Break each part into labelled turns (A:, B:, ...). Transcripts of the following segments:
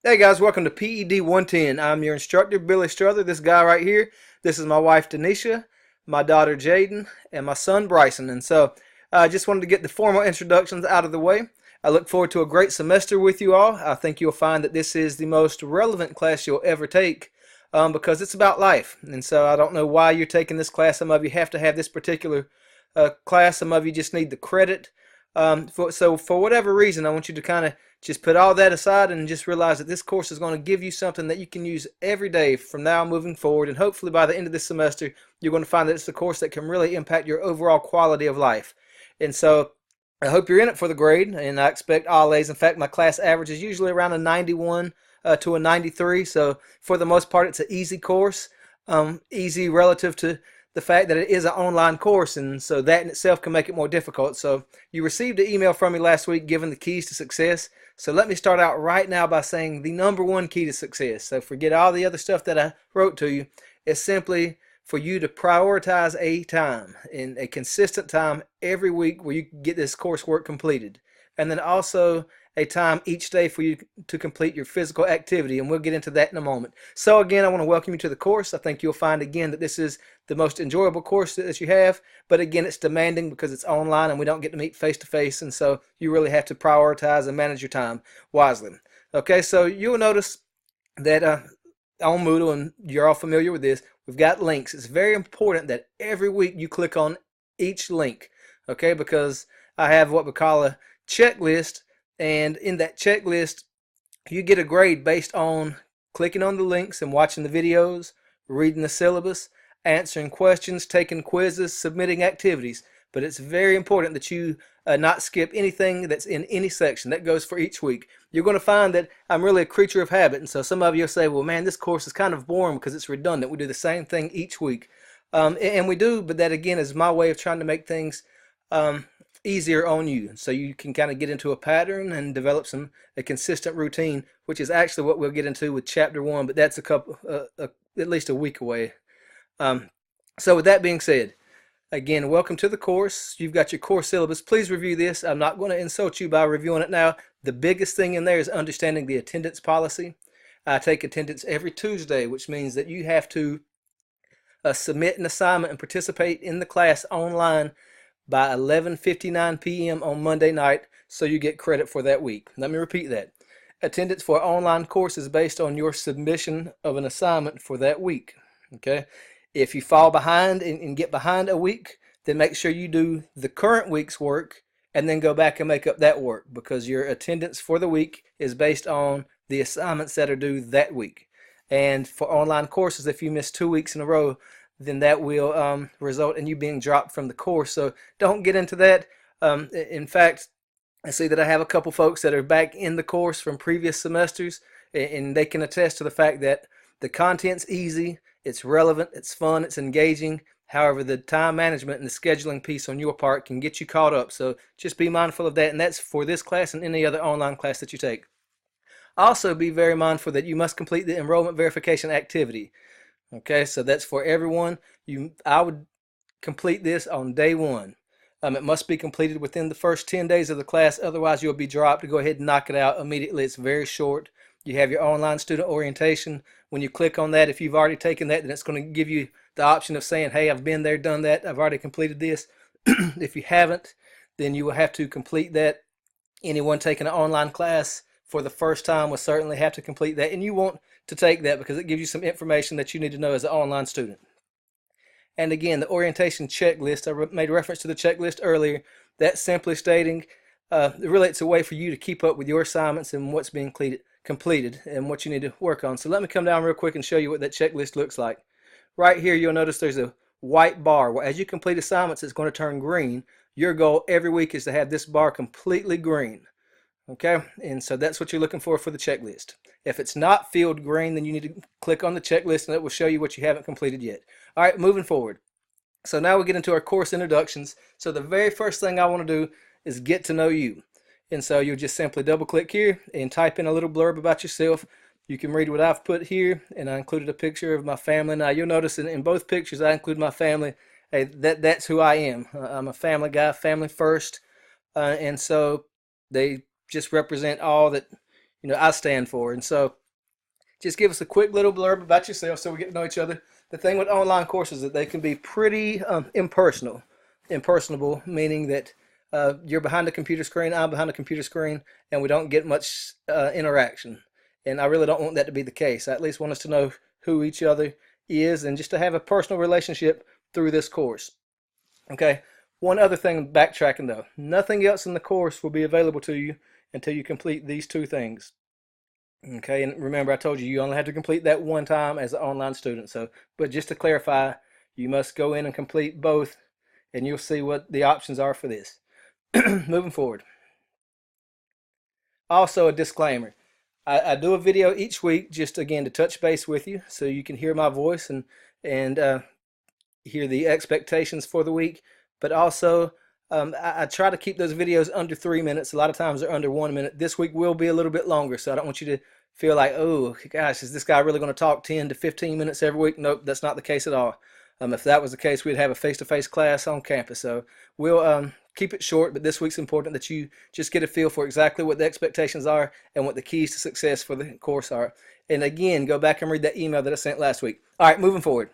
A: Hey guys, welcome to PED 110. I'm your instructor, Billy Strother. This guy right here, this is my wife, Denisha, my daughter, Jaden, and my son, Bryson. And so I just wanted to get the formal introductions out of the way. I look forward to a great semester with you all. I think you'll find that this is the most relevant class you'll ever take because it's about life. And so I don't know why you're taking this class. Some of you have to have this particular class. Some of you just need the credit. So for whatever reason, I want you to kind of just put all that aside and just realize that this course is going to give you something that you can use every day from now moving forward. And hopefully by the end of this semester, you're going to find that it's a course that can really impact your overall quality of life. And so I hope you're in it for the grade, and I expect all A's. In fact, my class average is usually around a 91 to a 93. So for the most part, it's an easy course, easy relative to the fact that it is an online course, and so that in itself can make it more difficult. So you received an email from me last week giving the keys to success. So let me start out right now by saying the number one key to success. So forget all the other stuff that I wrote to you. It's simply for you to prioritize a time, in a consistent time every week where you can get this coursework completed. And then also a time each day for you to complete your physical activity, and we'll get into that in a moment. So again, I want to welcome you to the course. I think you'll find again that this is the most enjoyable course that you have, but again, it's demanding because it's online and we don't get to meet face to face, and so you really have to prioritize and manage your time wisely. Okay, so you'll notice that on Moodle, and you're all familiar with this, we've got links. It's very important that every week you click on each link, okay, because I have what we call a checklist, and in that checklist you get a grade based on clicking on the links and watching the videos, reading the syllabus, answering questions, taking quizzes, submitting activities. But it's very important that you not skip anything that's in any section. That goes for each week. You're going to find that I'm really a creature of habit, and so some of you will say, well, man, this course is kind of boring because it's redundant. We do the same thing each week. And we do, but that again is my way of trying to make things easier on you, so you can kind of get into a pattern and develop a consistent routine, which is actually what we'll get into with chapter 1, but that's at least a week away. So with that being said, again, welcome to the course. You've got your course syllabus. Please review this. I'm not going to insult you by reviewing it now. The biggest thing in there is understanding the attendance policy. I take attendance every Tuesday, which means that you have to submit an assignment and participate in the class online by 11:59 p.m. on Monday night, so you get credit for that week. Let me repeat that. Attendance for an online course is based on your submission of an assignment for that week. Okay? If you fall behind and get behind a week, then make sure you do the current week's work and then go back and make up that work, because your attendance for the week is based on the assignments that are due that week. And for online courses, if you miss 2 weeks in a row, then that will result in you being dropped from the course. So don't get into that. In fact, I see that I have a couple folks that are back in the course from previous semesters, and they can attest to the fact that the content's easy, it's relevant, it's fun, it's engaging. However, the time management and the scheduling piece on your part can get you caught up. So just be mindful of that, and that's for this class and any other online class that you take. Also be very mindful that you must complete the enrollment verification activity. Okay, so that's for everyone. I would complete this on day 1. It must be completed within the first 10 days of the class, otherwise you'll be dropped. To go ahead and knock it out immediately. It's very short. You have your online student orientation. When you click on that, if you've already taken that, then it's going to give you the option of saying, hey, I've been there, done that, I've already completed this. If you haven't, then you will have to complete that. Anyone taking an online class for the first time will certainly have to complete that, and you want to take that because it gives you some information that you need to know as an online student. And again, the orientation checklist, I made reference to the checklist earlier. That's simply stating, really it's a way for you to keep up with your assignments and what's being completed and what you need to work on. So let me come down real quick and show you what that checklist looks like. Right here, you'll notice there's a white bar. Well, as you complete assignments, it's going to turn green. Your goal every week is to have this bar completely green. Okay, and so that's what you're looking for the checklist. If it's not filled green, then you need to click on the checklist and it will show you what you haven't completed yet. All right, moving forward. So now we get into our course introductions. So the very first thing I want to do is get to know you. And so you'll just simply double click here and type in a little blurb about yourself. You can read what I've put here, and I included a picture of my family. Now you'll notice in both pictures I include my family. Hey, that's who I am. I'm a family guy, family first. And so they just represent all that I stand for. And so just give us a quick little blurb about yourself so we get to know each other. The thing with online courses is that they can be pretty impersonable, meaning that you're behind the computer screen, I'm behind the computer screen, and we don't get much interaction. And I really don't want that to be the case. I at least want us to know who each other is and just to have a personal relationship through this course. Okay, one other thing, backtracking though, nothing else in the course will be available to you until you complete these two things. Okay, and remember I told you you only have to complete that one time as an online student. So, but just to clarify, you must go in and complete both, and you'll see what the options are for this. Moving forward. Also, a disclaimer. I do a video each week just again to touch base with you so you can hear my voice and hear the expectations for the week. But also, I try to keep those videos under 3 minutes. A lot of times they're under 1 minute. This week will be a little bit longer, so I don't want you to feel like, oh gosh, is this guy really going to talk 10 to 15 minutes every week? Nope, that's not the case at all. If that was the case, we'd have a face-to-face class on campus. So we'll keep it short, but this week's important that you just get a feel for exactly what the expectations are and what the keys to success for the course are. And again, go back and read that email that I sent last week. All right, moving forward.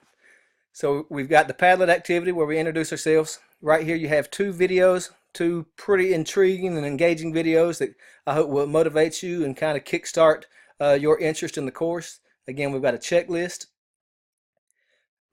A: So we've got the Padlet activity where we introduce ourselves. Right here you have two videos, two pretty intriguing and engaging videos that I hope will motivate you and kind of kickstart your interest in the course. Again, we've got a checklist.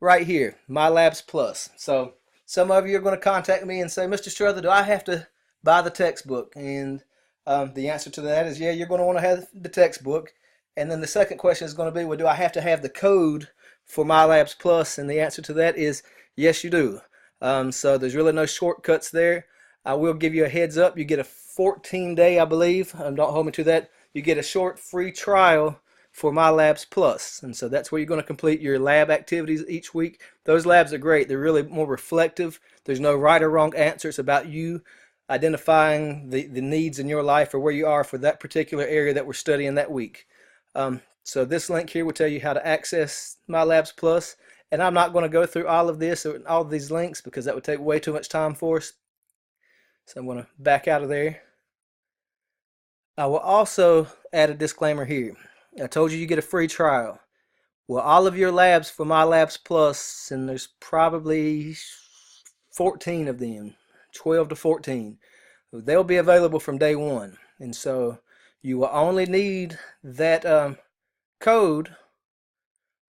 A: Right here, My Labs Plus. So some of you are going to contact me and say, Mr. Strother, do I have to buy the textbook? And the answer to that is, yeah, you're going to want to have the textbook. And then the second question is going to be, well, do I have to have the code for My Labs Plus? And the answer to that is, yes, you do. So there's really no shortcuts there. I will give you a heads up. You get a 14-day, I believe. Don't hold me to that. You get a short free trial for My Labs Plus. And so that's where you're going to complete your lab activities each week. Those labs are great. They're really more reflective. There's no right or wrong answer. It's about you identifying the needs in your life or where you are for that particular area that we're studying that week. So this link here will tell you how to access My Labs Plus. And I'm not going to go through all of this or all of these links because that would take way too much time for us. So I'm going to back out of there. I will also add a disclaimer here. I told you get a free trial. Well, all of your labs for My Labs Plus, and there's probably 14 of them, 12 to 14, they'll be available from day one. And so you will only need that code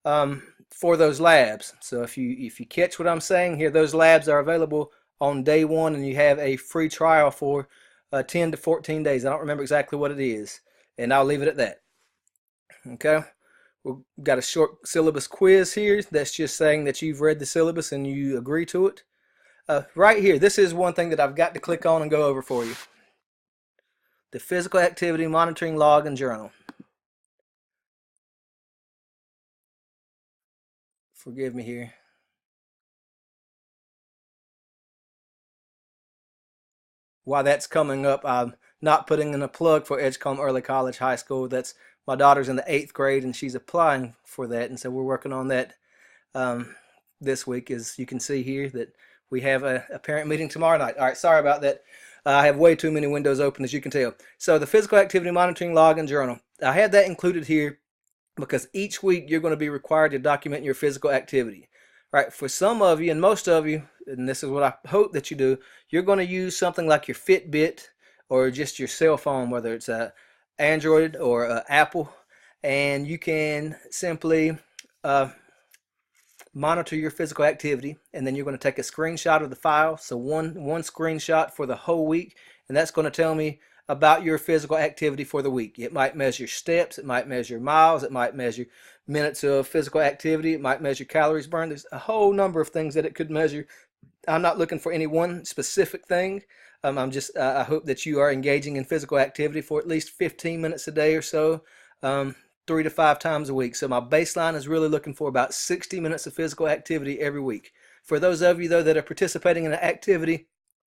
A: for those labs. So if you catch what I'm saying here, those labs are available on day one, and you have a free trial for 10 to 14 days. I don't remember exactly what it is, and I'll leave it at that. Okay, we've got a short syllabus quiz here. That's just saying that you've read the syllabus and you agree to it. Right here, this is one thing that I've got to click on and go over for you. The physical activity monitoring log and journal. Forgive me here. While that's coming up, I'm not putting in a plug for Edgecombe Early College High School. That's my daughter's in the 8th grade and she's applying for that, and so we're working on that this week. As you can see here, that we have a parent meeting tomorrow night. All right, sorry about that. I have way too many windows open, as you can tell. So the physical activity monitoring log and journal, I had that included here because each week you're going to be required to document your physical activity. Right, for some of you and most of you, and this is what I hope that you do, you're going to use something like your Fitbit or just your cell phone, whether it's a Android or Apple, and you can simply monitor your physical activity, and then you're going to take a screenshot of the file. So one screenshot for the whole week, and that's going to tell me about your physical activity for the week. It might measure steps, it might measure miles, it might measure minutes of physical activity, it might measure calories burned. There's a whole number of things that it could measure. I'm not looking for any one specific thing. I hope that you are engaging in physical activity for at least 15 minutes a day or so, 3 to 5 times a week. So my baseline is really looking for about 60 minutes of physical activity every week. For those of you though that are participating in an activity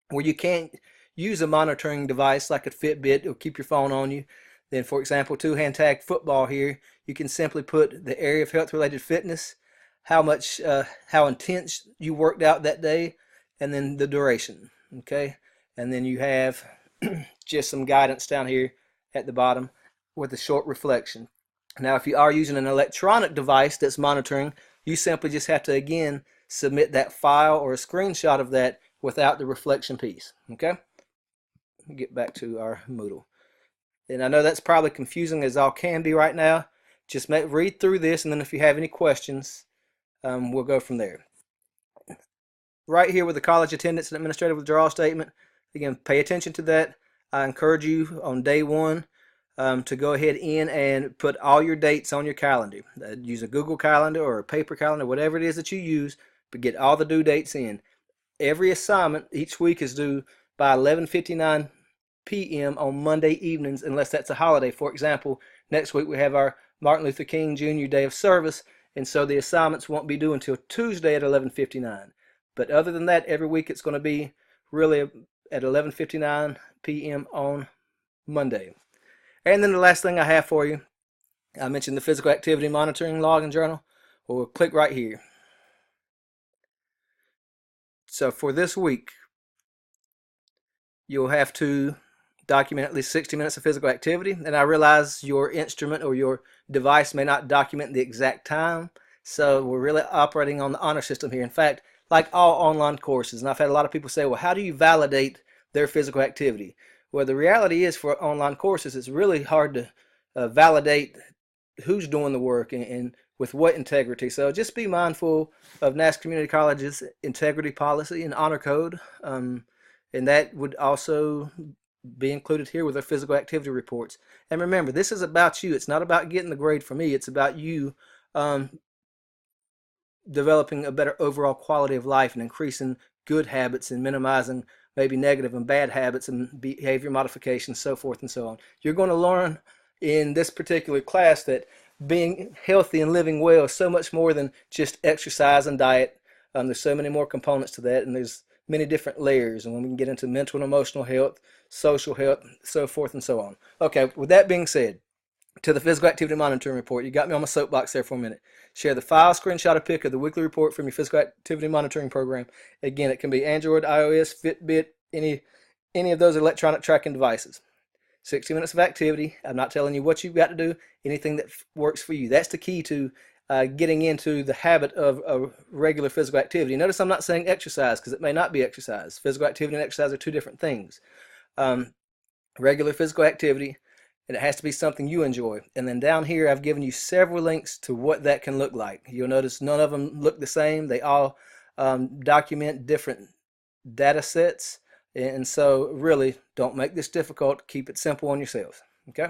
A: where you can't use a monitoring device like a Fitbit or keep your phone on you, then for example, two-hand tag football here, you can simply put the area of health-related fitness, how intense you worked out that day, and then the duration. Okay, and then you have just some guidance down here at the bottom. with a short reflection. Now, if you are using an electronic device that's monitoring, you simply just have to, again, submit that file or a screenshot of that without the reflection piece. Okay? Get back to our Moodle. And I know that's probably confusing as all can be right now. Just read through this, and then if you have any questions, we'll go from there. Right here with the college attendance and administrative withdrawal statement, again, pay attention to that. I encourage you on day one to go ahead in and put all your dates on your calendar. Use a Google Calendar or a paper calendar, whatever it is that you use, but get all the due dates in. Every assignment each week is due by 11:59 p.m. on Monday evenings, unless that's a holiday. For example, next week we have our Martin Luther King Jr. Day of Service, and so the assignments won't be due until Tuesday at 11:59. But other than that, every week it's going to be really at 11:59 p.m. on Monday. And then the last thing I have for you, I mentioned the physical activity monitoring log and journal. We'll click right here. So for this week, you'll have to document at least 60 minutes of physical activity. And I realize your instrument or your device may not document the exact time. So we're really operating on the honor system here. In fact, like all online courses, and I've had a lot of people say, well, how do you validate their physical activity? Well, the reality is for online courses, it's really hard to validate who's doing the work and with what integrity. So just be mindful of Nash Community College's integrity policy and honor code. And that would also be included here with our physical activity reports. And remember, this is about you. It's not about getting the grade for me. It's about you developing a better overall quality of life and increasing good habits and minimizing maybe negative and bad habits and behavior modifications, so forth and so on. You're going to learn in this particular class that being healthy and living well is so much more than just exercise and diet. There's so many more components to that, and there's many different layers. And when we can get into mental and emotional health, social health, so forth and so on. Okay, with that being said, to the physical activity monitoring report. You got me on my soapbox there for a minute. Share the file, screenshot, a pic of the weekly report from your physical activity monitoring program. Again, it can be Android, iOS, Fitbit, any of those electronic tracking devices. 60 minutes of activity. I'm not telling you what you've got to do. Anything that works for you. That's the key to getting into the habit of a regular physical activity. Notice I'm not saying exercise because it may not be exercise. Physical activity and exercise are two different things. Regular physical activity, and it has to be something you enjoy. And then down here I've given you several links to what that can look like. You'll notice none of them look the same. They all document different data sets, and so really don't make this difficult. Keep it simple on yourselves. Okay?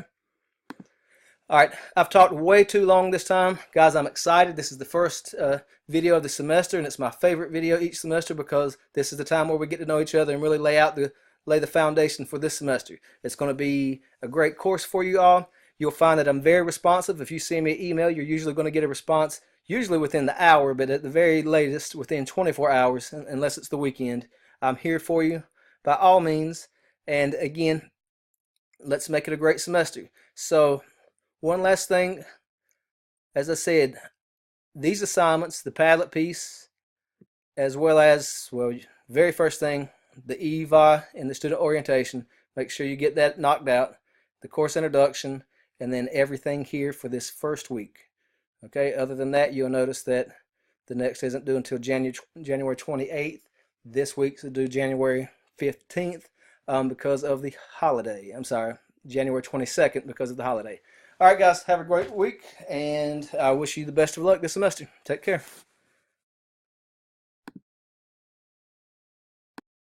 A: Alright, I've talked way too long this time. Guys, I'm excited. This is the first video of the semester, and it's my favorite video each semester because this is the time where we get to know each other and really lay the foundation for this semester. It's going to be a great course for you all. You'll find that I'm very responsive. If you send me an email, you're usually going to get a response, usually within the hour, but at the very latest within 24 hours, unless it's the weekend. I'm here for you by all means. And again, let's make it a great semester. So one last thing, as I said, these assignments, the Padlet piece, as well as, well, very first thing, the EVA and the student orientation, make sure you get that knocked out, the course introduction, and then everything here for this first week. Okay, other than that, you'll notice that the next isn't due until January 28th. This week's due January 15th because of the holiday. I'm sorry, January 22nd because of the holiday. All right, guys, have a great week, and I wish you the best of luck this semester. Take care.